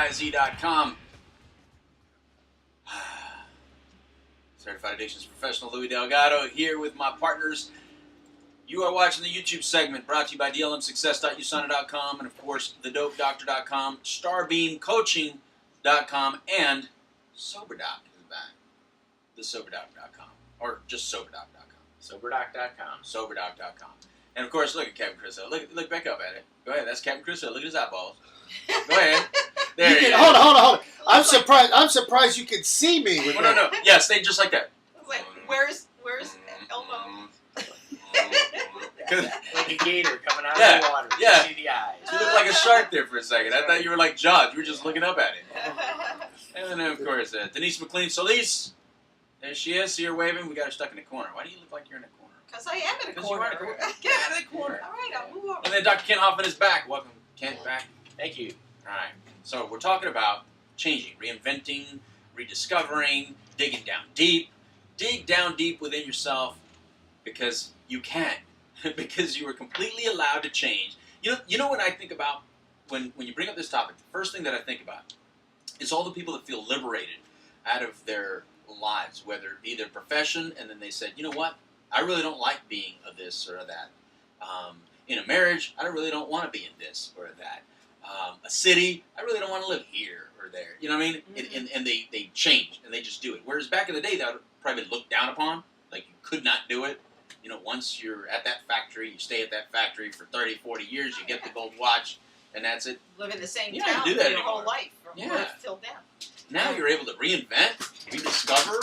CertifiedAddictionologist.com. Certified Addictions Professional Lui Delgado here with my partners. You are watching the YouTube segment brought to you by DLMSuccess.usana.com and, of course, TheDopeDoctor.com, StarBeamCoaching.com, and SoberDoc is back. TheSoberDoc.com, or just SoberDoc.com. SoberDoc.com. SoberDoc.com. And, of course, look at Capn Chris Hill. Look back up at it. Go ahead. That's Capn Chris Hill. Look at his eyeballs. Go ahead. There he is. Hold on. I'm surprised you can see me with that. No. Yeah, stay just like that. Like, where's elbow? Like a gator coming out of the water. Yeah. You see the eyes. You looked like a shark there for a second. I thought you were like Jaws. You were just looking up at it. And then, of course, Denise McLean Solis. There she is. See her waving. We got her stuck in the corner. Why do you look like you're in a corner? Because I am in a corner. You are in a corner. Get out of the corner. All right, I'll move over. And then Dr. Ken Hoffman is back. Welcome, Kent, back. Thank you. All right. So we're talking about changing, reinventing, rediscovering, digging down deep. Dig down deep within yourself because you can. Because you are completely allowed to change. You know what I think about when you bring up this topic? The first thing that I think about is all the people that feel liberated out of their lives, whether it be their profession, and then they said, you know what? I really don't like being a this or a that. In a marriage, I really don't want to be in this or that. A city, I really don't want to live here or there. You know what I mean? Mm-hmm. And they change, and they just do it. Whereas back in the day, that would probably been looked down upon. Like you could not do it. You know, once you're at that factory, you stay at that factory for 30, 40 years, you get the gold watch, and that's it. Live in the same You don't town do that your whole anymore. life, from Yeah. birth till death. Now you're able to reinvent, rediscover,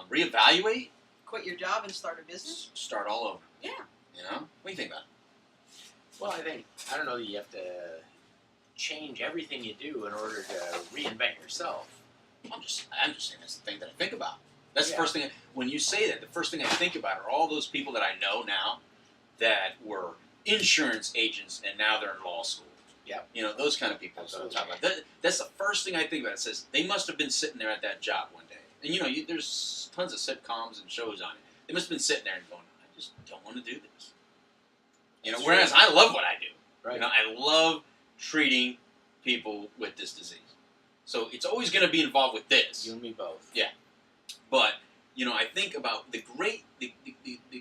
reevaluate, Quit your job and start a business. start all over. Yeah. You know? What do you think about it? Well, I don't know that you have to change everything you do in order to reinvent yourself. I'm just saying that's the thing that I think about. That's the Yeah. first thing. When you say that, the first thing I think about are all those people that I know now that were insurance agents and now they're in law school. Yep. You know, those kind of people. So that's the first thing I think about. It says they must have been sitting there at that job one day. And you know, there's tons of sitcoms and shows on it. They must have been sitting there and going, I just don't want to do this. You know, That's whereas I love what I do. Right. You know, I love treating people with this disease. So it's always going to be involved with this. You and me both. Yeah. But, you know, I think about the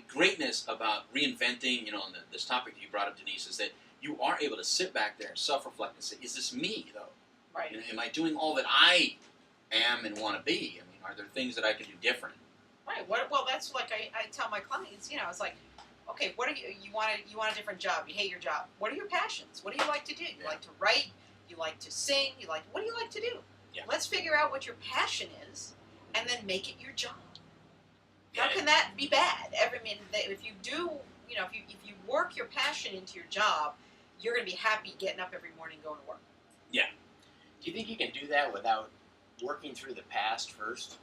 greatness about reinventing, you know, on this topic that you brought up, Denise, is that you are able to sit back there and self-reflect and say, is this me, though? Right. You know, am I doing all that I am and want to be? I mean, are there things that I can do different? Right. Well, that's like I tell my clients. You know, it's like, okay, what are you want a different job? You hate your job. What are your passions? What do you like to do? You like to write. You like to sing. What do you like to do? Yeah. Let's figure out what your passion is, and then make it your job. Yeah. How can that be bad? If you do, you know, if you work your passion into your job, you're going to be happy getting up every morning and going to work. Yeah. Do you think you can do that without working through the past first?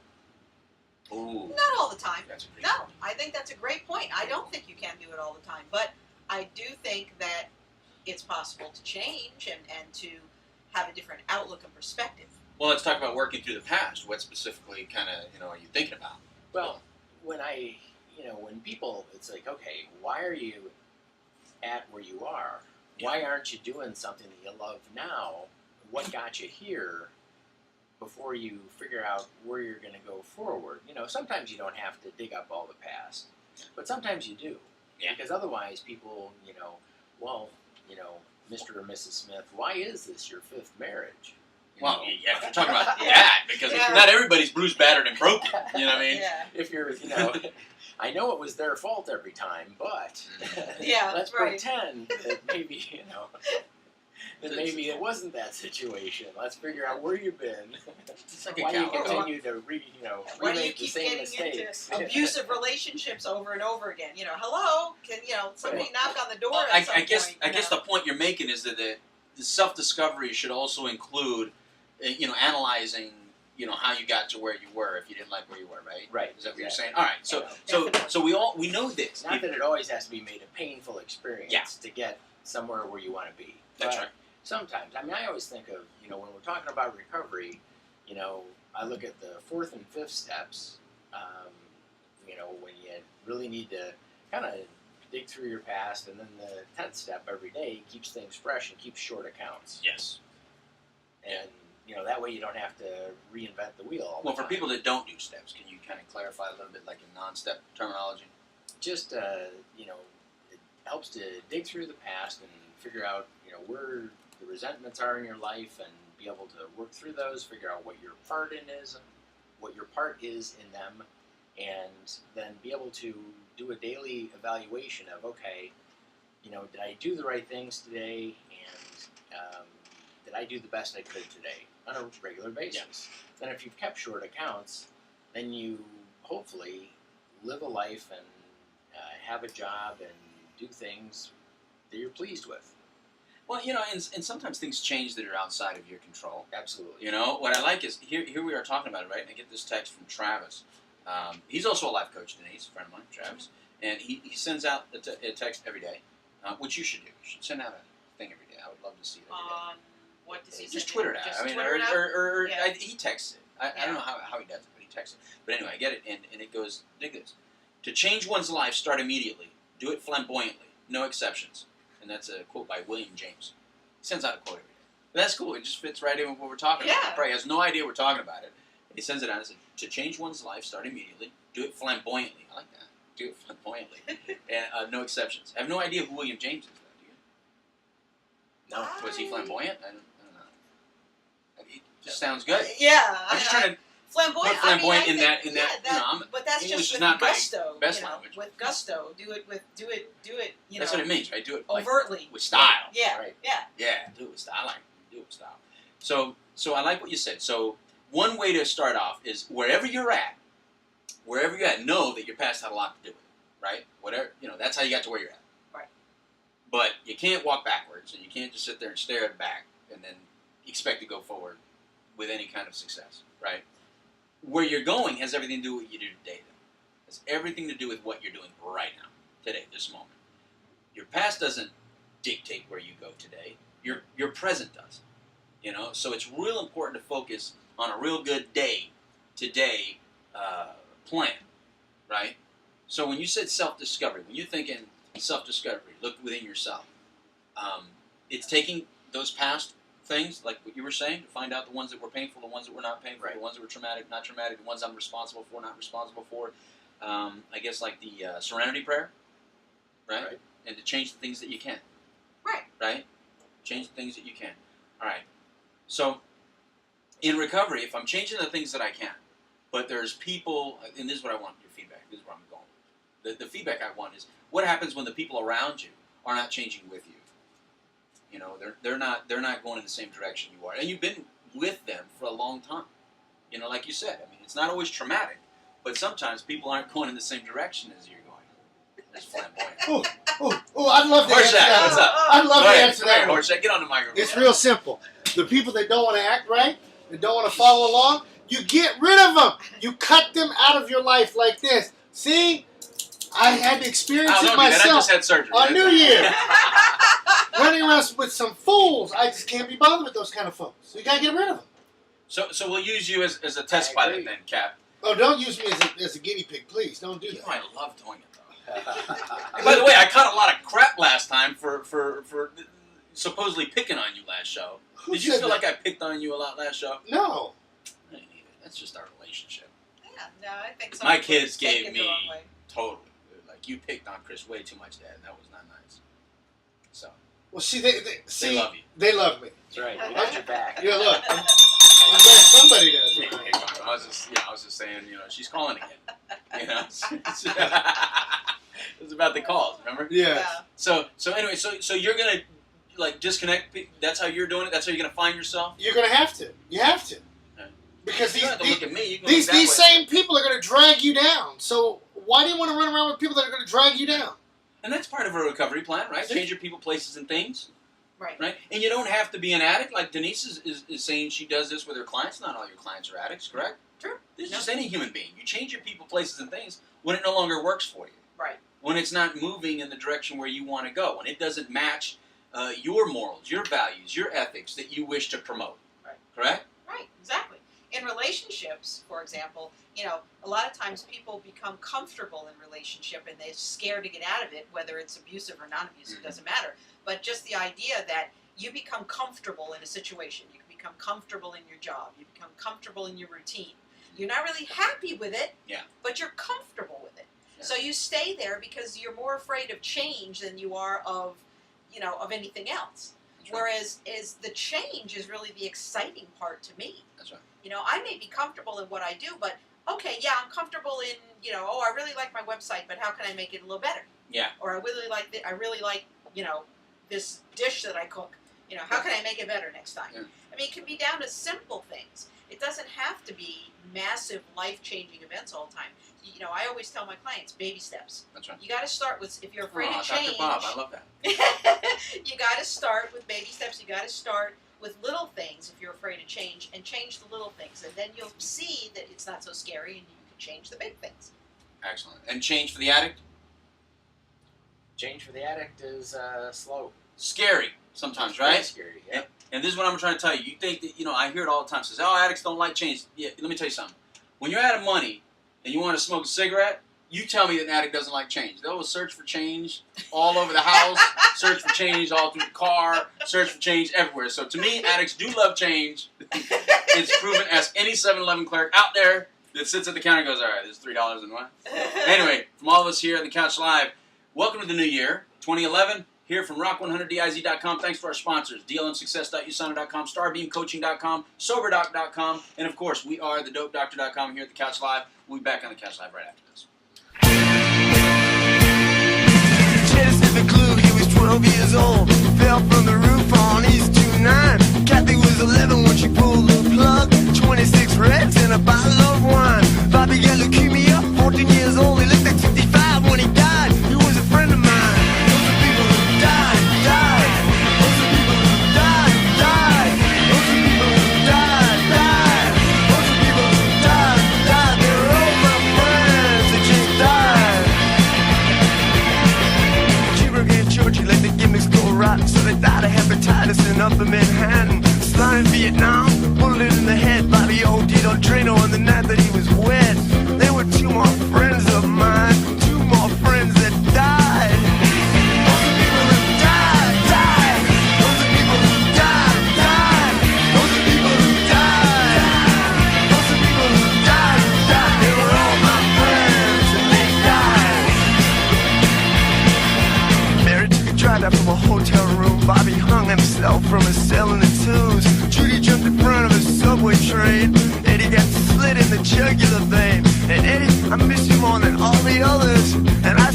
Ooh. Not all the time. That's a pretty No, good one. I think that's a great point. I don't think you can do it all the time, but I do think that it's possible to change and to have a different outlook and perspective. Well, let's talk about working through the past. What specifically kind of, you know, are you thinking about? Well, when people, it's like, okay, why are you at where you are? Why aren't you doing something that you love now? What got you here before you figure out where you're going to go forward? You know, sometimes you don't have to dig up all the past, but sometimes you do. Yeah. Because otherwise people, you know, well, you know, Mr. or Mrs. Smith, why is this your fifth marriage? You Well, know? yeah, if you're talking about Yeah. that, because Yeah. not everybody's bruised, battered, and broken. You know what I mean? Yeah. If you're, you know, I know it was their fault every time, but Yeah, let's right. pretend that maybe, you know, that maybe it wasn't that situation. Let's figure out where you've been. It's like a Why you cow. continue to Why do you remake the keep same getting mistakes. into abusive relationships over and over again? You know, hello, can somebody knock on the door? Well, at some I guess point, I guess the point you're making is that the self-discovery should also include, you know, analyzing, you know, how you got to where you were if you didn't like where you were, right? Right. Is that what you're exactly. saying? All right. So we know this. Not that it always has to be made a painful experience Yeah. to get somewhere where you want to be. That's But right. Sometimes, I mean, I always think of, you know, when we're talking about recovery, you know, I look at the fourth and fifth steps, you know, when you really need to kind of dig through your past, and then the 10th step every day keeps things fresh and keeps short accounts. Yes. And that way you don't have to reinvent the wheel all the Well, for time. people that don't do steps, can you kind of clarify a little bit, like in non-step terminology? Just it helps to dig through the past and figure out where the resentments are in your life, and be able to work through those, figure out what your part is in them, and then be able to do a daily evaluation of, okay, did I do the right things today, and did I do the best I could today on a regular basis? Then if you've kept short accounts, then you hopefully live a life and have a job and do things that you're pleased with. Well, and sometimes things change that are outside of your control. Absolutely. What I like is, here we are talking about it, right? And I get this text from Travis. He's also a life coach, Denise, a friend of mine, Travis. And he sends out a text every day, which you should do. You should send out a thing every day. I would love to see it every day. What does he Just send Twitter in? it out. Just I mean, Twitter it out? or Yeah. he texts it. I don't know how he does it, but he texts it. But anyway, I get it, and it goes, dig this. To change one's life, start immediately. Do it flamboyantly. No exceptions. And that's a quote by William James. He sends out a quote every day. But that's cool. It just fits right in with what we're talking about. He probably has no idea we're talking about it. He sends it out and says, to change one's life, start immediately. Do it flamboyantly. I like that. Do it flamboyantly. And no exceptions. I have no idea who William James is, though, do you? No. Was he flamboyant? I don't know. It just sounds good. Yeah. I'm just trying to flamboyant. put flamboyant I mean, in that. but that's English just is with not my gusto. best language. With gusto, do it. That's what it means, right? Do it like, overtly with style. Yeah. Right. Yeah. Yeah, do it with style. I like it. Do it with style. So I like what you said. So one way to start off is wherever you're at, know that your past had a lot to do with it, right? Whatever, that's how you got to where you're at. Right. But you can't walk backwards, and you can't just sit there and stare at the back and then expect to go forward with any kind of success, right? Where you're going has everything to do with what you do today, though. Has everything to do with what you're doing right now, today, this moment. Your past doesn't dictate where you go today. Your present does. So it's real important to focus on a real good day today plan, right? So when you said self-discovery, when you're thinking self-discovery, look within yourself. It's taking those past things, like what you were saying, to find out the ones that were painful, the ones that were not painful, Right. the ones that were traumatic, not traumatic, the ones I'm responsible for, not responsible for. I guess like the Serenity Prayer, right? Right. And to change the things that you can. Right. Right? Change the things that you can. All right. So, in recovery, if I'm changing the things that I can, but there's people, and this is what I want your feedback, this is where I'm going. The feedback I want is, what happens when the people around you are not changing with you? They're not going in the same direction you are. And you've been with them for a long time. Like you said, I mean, it's not always traumatic, but sometimes people aren't going in the same direction as you're going. It's flamboyant. I'd love to answer Horseshack, that. what's up? I'd love Go to ahead, answer come here, that one. Horseshack, get on the microphone. It's real simple. The people that don't want to act right, that don't want to follow along, you get rid of them. You cut them out of your life like this. See? I had to experience Oh, it don't do that. I myself just had surgery. on New Year. Running around with some fools. I just can't be bothered with those kind of folks. So you got to get rid of them. So we'll use you as a test I pilot agree. then, Cap. Oh, don't use me as a guinea pig, please. Don't do that. I love doing it, though. And by the way, I caught a lot of crap last time for supposedly picking on you last show. Who Did you said feel that? like I picked on you a lot last show? No. I didn't either. That's just our relationship. Yeah, no, I think some My people kids take gave it the me wrong way. totally. Like, you picked on Chris way too much, Dad. That was not nice. So, Well, see, they see, love you. they love me. That's right. We got your back. Yeah, look. I'm glad somebody does. I was just saying, she's calling again. It's about the calls, remember? Yeah. So anyway, so you're gonna disconnect. That's how you're doing it. That's how you're gonna find yourself. You're going to have to. You have to. Okay. Because You don't have to look at me. You can these look that way. same people are going to drag you down. So why do you want to run around with people that are going to drag you down? And that's part of a recovery plan, right? Change your people, places, and things, Right. right? And you don't have to be an addict. Like Denise is saying, she does this with her clients. Not all your clients are addicts, correct? True. This is No. just any human being. You change your people, places, and things when it no longer works for you. Right. When it's not moving in the direction where you want to go. When it doesn't match your morals, your values, your ethics that you wish to promote. Right. Correct? Right, exactly. In relationships, for example, a lot of times people become comfortable in relationship and they're scared to get out of it, whether it's abusive or non-abusive, Mhm. doesn't matter. But just the idea that you become comfortable in a situation, you can become comfortable in your job. You become comfortable in your routine. You're not really happy with it, but you're comfortable with it. Yeah. So you stay there because you're more afraid of change than you are of, of anything else. That's right. Whereas the change is really the exciting part to me. That's right. I may be comfortable in what I do, but okay, yeah, I'm comfortable in, I really like my website, but how can I make it a little better? Yeah. Or I really like this dish that I cook. How can I make it better next time? Yeah. I mean, it can be down to simple things. It doesn't have to be massive, life-changing events all the time. I always tell my clients, baby steps. That's right. You got to start with, if you're afraid of change. Dr. Bob, I love that. You got to start with baby steps. You got to start with little things if you're afraid of change, and change the little things. And then you'll see that it's not so scary, and you can change the big things. Excellent. And change for the addict? Change for the addict is slow. Scary sometimes, right? Very scary, yeah. And this is what I'm trying to tell you. You think that, I hear it all the time. Says, oh, addicts don't like change. Yeah, let me tell you something. When you're out of money and you want to smoke a cigarette, you tell me that an addict doesn't like change. They'll search for change all over the house, search for change all through the car, search for change everywhere. So to me, addicts do love change. It's proven. Ask any 7-Eleven clerk out there that sits at the counter and goes, all right, there's $3 and what? Anyway, from all of us here on the Couch Live, welcome to the new year, 2011. Here from rock100diz.com. Thanks to our sponsors, dlmsuccess.usana.com, starbeamcoaching.com, soberdoc.com, and of course, we are thedopedoctor.com here at the Couch Live. We'll be back on the Couch Live right after this. Chased the clue, he was 12 years old. Fell from the roof on East 29. Kathy was 11 when she pulled the plug. 26 reds and a bottle of wine. Bobby got leukemia, 14 years old. He looked like 55 when he died. He was a friend of mine. So they died of hepatitis in Upper Manhattan. Slime in Vietnam, bullet in the head. Bobby OD'd on Drano on the night that he was wet. There were 2 more friends of mine, 2 more friends that died. Those are people who died, died. Those are people who died, died. Those are people who died. Those are people who died, died. They were all my friends and they died. Mary took a drive out from a hotel room. Bobby hung himself from a cell in the twos. Judy jumped in front of a subway train. Eddie got slit in the jugular vein. And Eddie, I miss you more than all the others. And I